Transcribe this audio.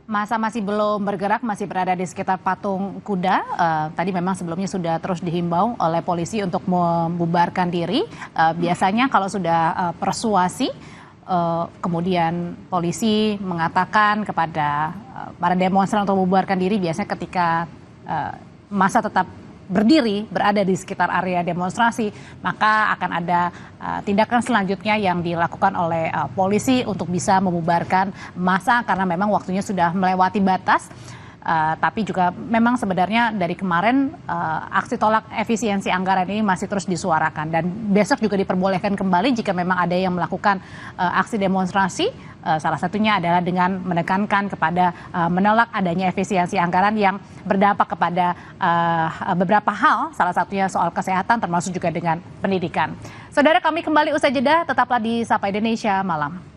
Masa masih belum bergerak, masih berada di sekitar patung kuda. Tadi memang sebelumnya sudah terus dihimbau oleh polisi untuk membubarkan diri. Biasanya kalau sudah persuasi, kemudian polisi mengatakan kepada para demonstran untuk membubarkan diri, biasanya ketika massa tetap berdiri berada di sekitar area demonstrasi, maka akan ada tindakan selanjutnya yang dilakukan oleh polisi untuk bisa membubarkan massa karena memang waktunya sudah melewati batas. Tapi juga memang sebenarnya dari kemarin aksi tolak efisiensi anggaran ini masih terus disuarakan dan besok juga diperbolehkan kembali jika memang ada yang melakukan aksi demonstrasi. Salah satunya adalah dengan menekankan kepada menolak adanya efisiensi anggaran yang berdampak kepada beberapa hal, salah satunya soal kesehatan termasuk juga dengan pendidikan. Saudara, kami kembali usai jeda, tetaplah di Sapa Indonesia Malam.